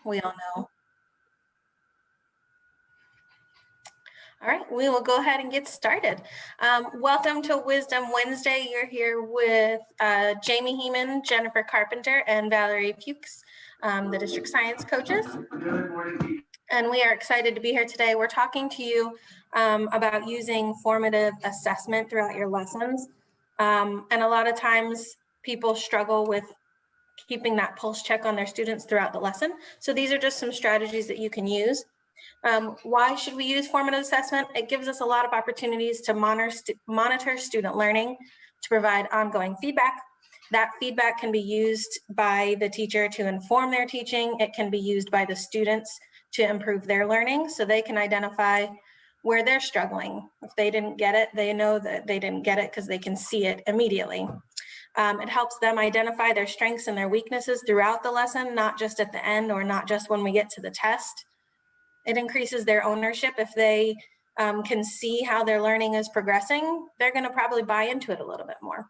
we all know. All right, we will go ahead and get started. Welcome to Wisdom Wednesday. You're here with Jamie Heeman, Jennifer Carpenter, and Valerie Pukes, the district science coaches. And we are excited to be here today. We're talking to you about using formative assessment throughout your lessons. And a lot of times people struggle with keeping that pulse check on their students throughout the lesson. So these are just some strategies that you can use. Why should we use formative assessment? It gives us a lot of opportunities to monitor student learning, to provide ongoing feedback. That feedback can be used by the teacher to inform their teaching. It can be used by the students to improve their learning, so they can identify where they're struggling. If they didn't get it, they know that they didn't get it because they can see it immediately. It helps them identify their strengths and their weaknesses throughout the lesson, not just at the end or not just when we get to the test. It increases their ownership. If they can see how their learning is progressing, they're going to probably buy into it a little bit more.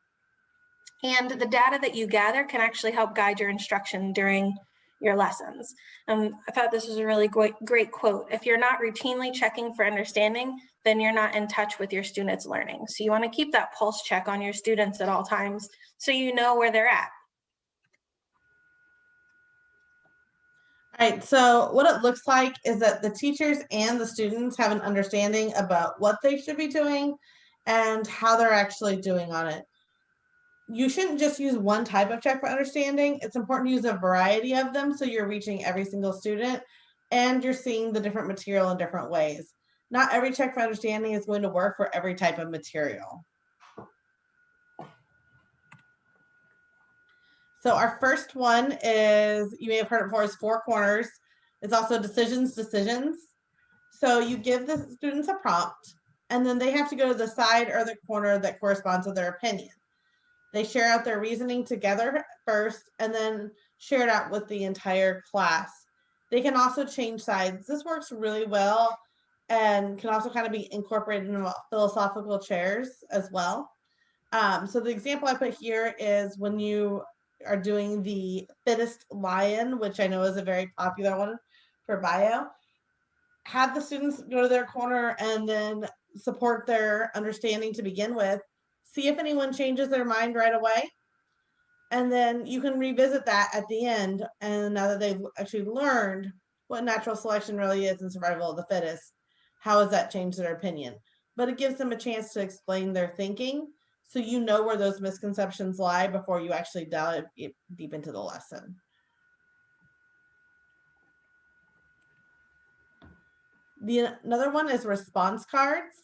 And the data that you gather can actually help guide your instruction during your lessons. I thought this was a really great quote. If you're not routinely checking for understanding, then you're not in touch with your students' learning. So you want to keep that pulse check on your students at all times so you know where they're at. All right, so what it looks like is that the teachers and the students have an understanding about what they should be doing and how they're actually doing on it. You shouldn't just use one type of check for understanding. It's important to use a variety of them so you're reaching every single student and you're seeing the different material in different ways. Not every check for understanding is going to work for every type of material. So our first one is, you may have heard it before, is 4 corners. It's also decisions. So you give the students a prompt, and then they have to go to the side or the corner that corresponds to their opinion. They share out their reasoning together first, and then share it out with the entire class. They can also change sides. This works really well and can also kind of be incorporated in philosophical chairs as well. So the example I put here is when you are doing the fittest lion, which I know is a very popular one for bio. Have the students go to their corner and then support their understanding to begin with. See if anyone changes their mind right away. And then you can revisit that at the end. And now that they've actually learned what natural selection really is and survival of the fittest, how has that changed their opinion? But it gives them a chance to explain their thinking, so you know where those misconceptions lie before you actually dive deep into the lesson. Another one is response cards.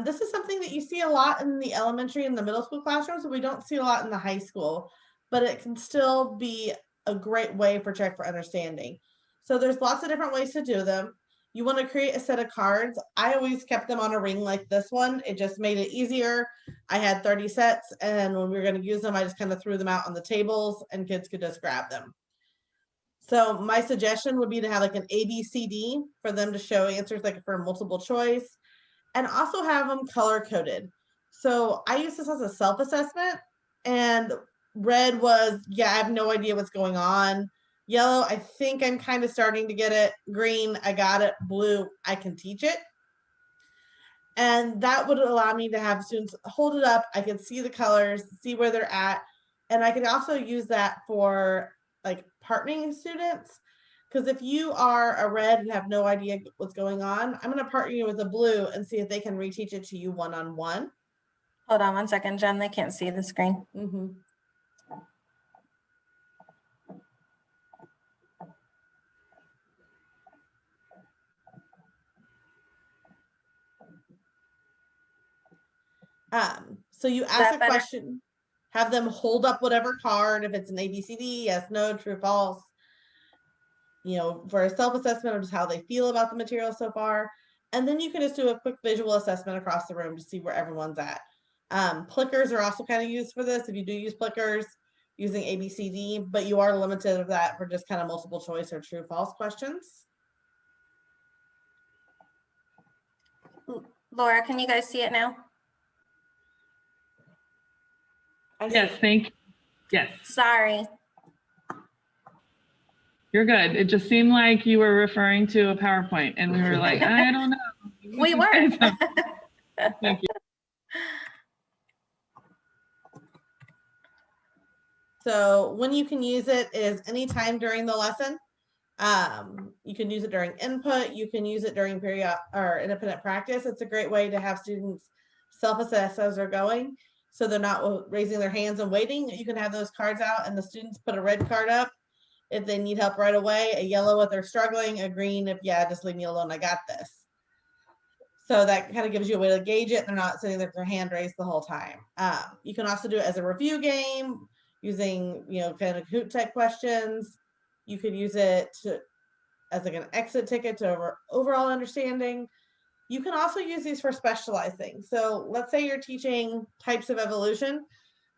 This is something that you see a lot in the elementary and the middle school classrooms, but we don't see a lot in the high school, but it can still be a great way for check for understanding. So there's lots of different ways to do them. You want to create a set of cards. I always kept them on a ring like this one. It just made it easier. I had 30 sets, and when we were going to use them, I just kind of threw them out on the tables and kids could just grab them. So my suggestion would be to have like an ABCD for them to show answers like for multiple choice, and also have them color coded. So I use this as a self-assessment, and red was, yeah, I have no idea what's going on. Yellow, I think I'm kind of starting to get it. Green, I got it. Blue, I can teach it. And that would allow me to have students hold it up. I can see the colors, see where they're at. And I can also use that for like partnering students. Because if you are a red and have no idea what's going on, I'm going to partner you with a blue and see if they can reteach it to you one-on-one. Hold on one second, Jen. They can't see the screen. Mm-hmm. So you ask a question, have them hold up whatever card, if it's an ABCD, yes, no, true, false, you know, for a self-assessment of just how they feel about the material so far. And then you can just do a quick visual assessment across the room to see where everyone's at. Plickers are also kind of used for this. If you do use plickers using ABCD, but you are limited of that for just kind of multiple choice or true, false questions. Laura, can you guys see it now? Yes, thank you. Yes. Sorry. You're good. It just seemed like you were referring to a PowerPoint, and we were like, I don't know. We were. Thank you. So when you can use it is anytime during the lesson. You can use it during input. You can use it during period or independent practice. It's a great way to have students self-assess as they're going, so they're not raising their hands and waiting. You can have those cards out, and the students put a red card up if they need help right away, a yellow if they're struggling, a green if, yeah, just leave me alone, I got this. So that kind of gives you a way to gauge it. They're not sitting there with their hand raised the whole time. You can also do it as a review game using, kind of Kahoot type questions. You could use it as like an exit ticket to overall understanding. You can also use these for specialized things. So let's say you're teaching types of evolution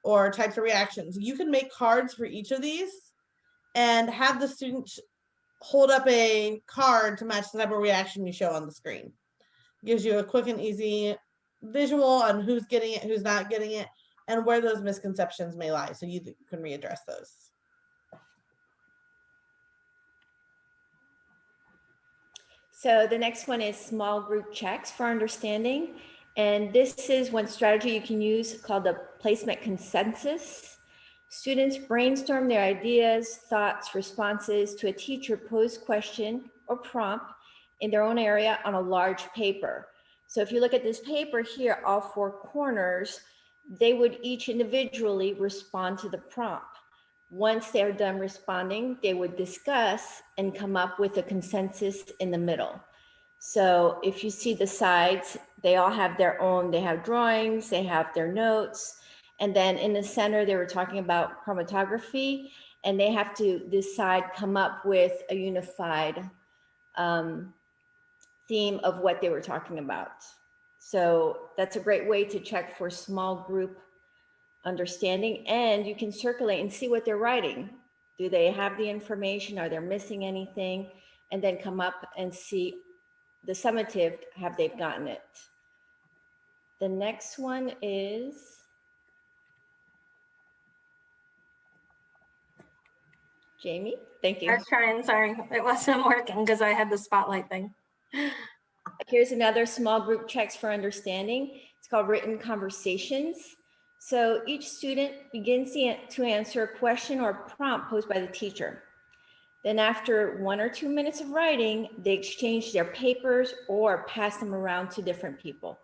or types of reactions. You can make cards for each of these and have the students hold up a card to match the type of reaction you show on the screen. Gives you a quick and easy visual on who's getting it, who's not getting it, and where those misconceptions may lie, so you can readdress those. So the next one is small group checks for understanding. And this is one strategy you can use called the placement consensus. Students brainstorm their ideas, thoughts, responses to a teacher posed question or prompt in their own area on a large paper. So if you look at this paper here, all four corners, they would each individually respond to the prompt. Once they're done responding, they would discuss and come up with a consensus in the middle. So if you see the sides, they all have their own, they have drawings, they have their notes. And then in the center, they were talking about chromatography, and they have to decide, come up with a unified theme of what they were talking about. So that's a great way to check for small group understanding, and you can circulate and see what they're writing. Do they have the information? Are they missing anything? And then come up and see the summative, have they gotten it? The next one is Jamie. Thank you. I was trying, sorry, it wasn't working because I had the spotlight thing. Here's another small group checks for understanding. It's called written conversations. So each student begins to answer a question or prompt posed by the teacher. Then after 1 or 2 minutes of writing, they exchange their papers or pass them around to different people.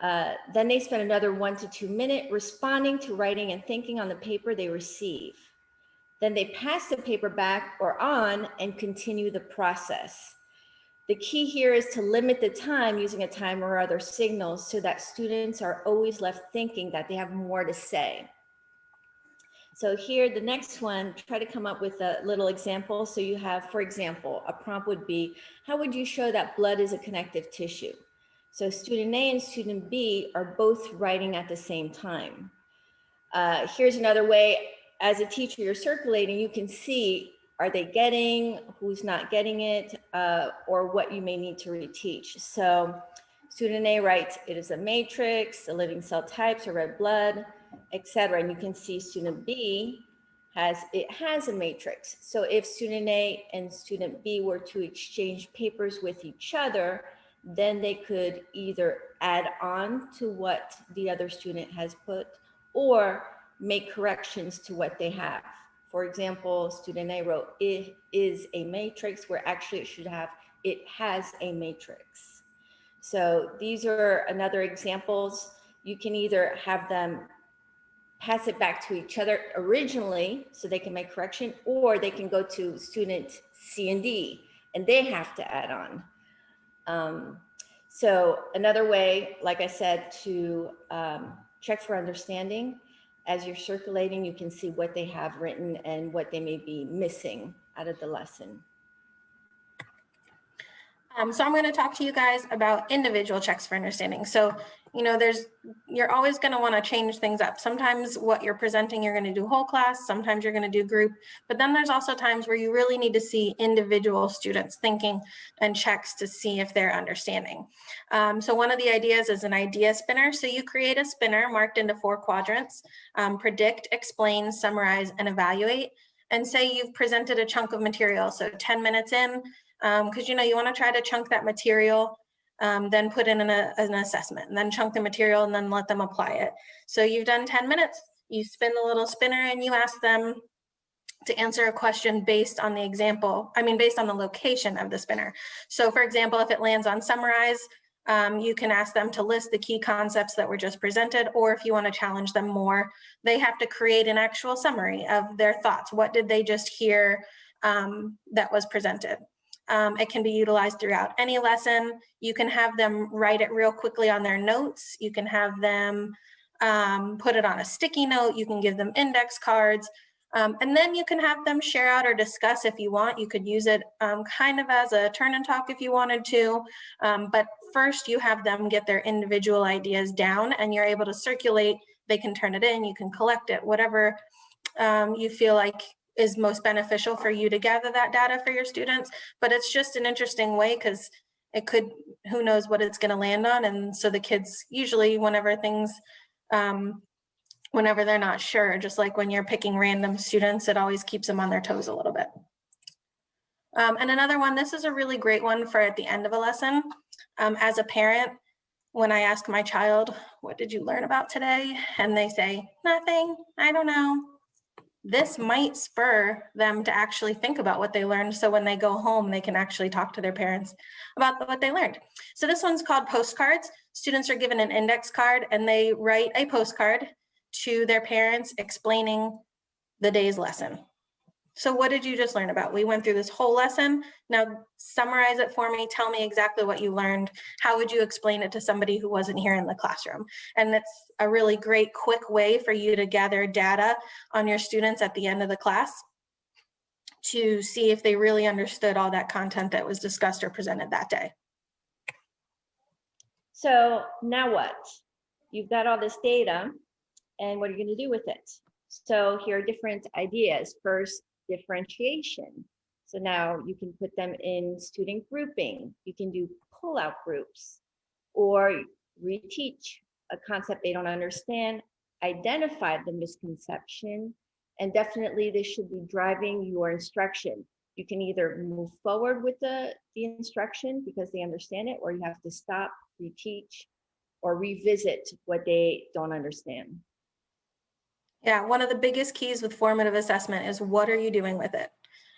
Then they spend another 1 to 2 minutes responding to writing and thinking on the paper they receive. Then they pass the paper back or on and continue the process. The key here is to limit the time using a timer or other signals so that students are always left thinking that they have more to say. So here, the next one, try to come up with a little example. So you have, for example, a prompt would be, how would you show that blood is a connective tissue? So student A and student B are both writing at the same time. Here's another way, as a teacher, you're circulating, you can see, are they getting, who's not getting it, or what you may need to reteach. So student A writes, it is a matrix, the living cell types are red blood, etc. And you can see student B has a matrix. So if student A and student B were to exchange papers with each other, then they could either add on to what the other student has put or make corrections to what they have. For example, student A wrote, it is a matrix, where actually it should have, it has a matrix. So these are another examples. You can either have them pass it back to each other originally so they can make correction, or they can go to student C and D and they have to add on. So another way, like I said, to check for understanding, as you're circulating, you can see what they have written and what they may be missing out of the lesson. So I'm going to talk to you guys about individual checks for understanding. So, you're always going to want to change things up. Sometimes what you're presenting, you're going to do whole class. Sometimes you're going to do group, but then there's also times where you really need to see individual students thinking and checks to see if they're understanding. So one of the ideas is an idea spinner. So you create a spinner marked into 4 quadrants, predict, explain, summarize, and evaluate. and say you've presented a chunk of material, so 10 minutes in, because you want to try to chunk that material, then put in an assessment, and then chunk the material, and then let them apply it. So you've done 10 minutes, you spin the little spinner, and you ask them to answer a question based on the example, based on the location of the spinner. So for example, if it lands on summarize, you can ask them to list the key concepts that were just presented, or if you want to challenge them more, they have to create an actual summary of their thoughts. What did they just hear that was presented? It can be utilized throughout any lesson. You can have them write it real quickly on their notes. You can have them put it on a sticky note. You can give them index cards. And then you can have them share out or discuss if you want. You could use it kind of as a turn and talk if you wanted to. But first you have them get their individual ideas down, and you're able to circulate. They can turn it in, you can collect it, whatever you feel like is most beneficial for you to gather that data for your students. But it's just an interesting way, because it could, who knows what it's going to land on. And so the kids usually, whenever they're not sure, just like when you're picking random students, it always keeps them on their toes a little bit. And another one, this is a really great one for at the end of a lesson. As a parent, when I ask my child, what did you learn about today? And they say, nothing, I don't know. This might spur them to actually think about what they learned. So when they go home, they can actually talk to their parents about what they learned. So this one's called postcards. Students are given an index card, and they write a postcard to their parents explaining the day's lesson. So what did you just learn about? We went through this whole lesson. Now summarize it for me. Tell me exactly what you learned. How would you explain it to somebody who wasn't here in the classroom? And it's a really great, quick way for you to gather data on your students at the end of the class to see if they really understood all that content that was discussed or presented that day. So now what? You've got all this data, and what are you going to do with it? So here are different ideas. First, differentiation. So now you can put them in student grouping. You can do pull-out groups, or reteach a concept they don't understand, identify the misconception, and definitely this should be driving your instruction. You can either move forward with the instruction because they understand it, or you have to stop, reteach, or revisit what they don't understand. Yeah, one of the biggest keys with formative assessment is, what are you doing with it?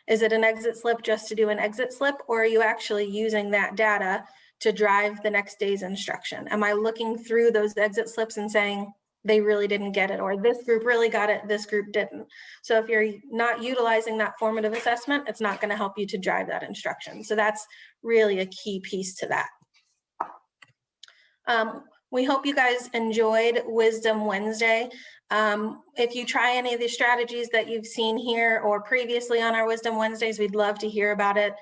Is it an exit slip just to do an exit slip, or are you actually using that data to drive the next day's instruction? Am I looking through those exit slips and saying, they really didn't get it, or this group really got it, this group didn't? So if you're not utilizing that formative assessment, it's not going to help you to drive that instruction. So that's really a key piece to that. We hope you guys enjoyed Wisdom Wednesday. If you try any of the strategies that you've seen here or previously on our Wisdom Wednesdays, we'd love to hear about it.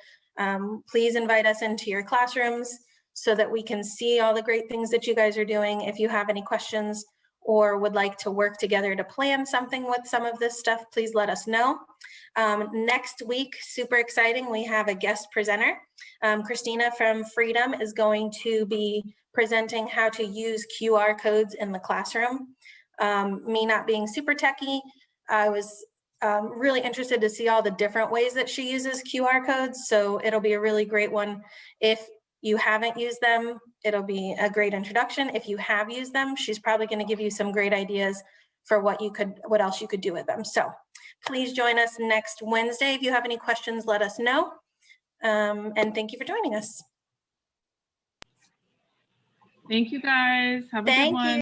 Please invite us into your classrooms so that we can see all the great things that you guys are doing. If you have any questions or would like to work together to plan something with some of this stuff, please let us know. Next week, super exciting, we have a guest presenter. Christina from Freedom is going to be presenting how to use QR codes in the classroom. Me not being super techie, I was really interested to see all the different ways that she uses QR codes. So it'll be a really great one. If you haven't used them, it'll be a great introduction. If you have used them, she's probably going to give you some great ideas for what else you could do with them. So please join us next Wednesday. If you have any questions, let us know. And thank you for joining us. Thank you guys. Have a good one.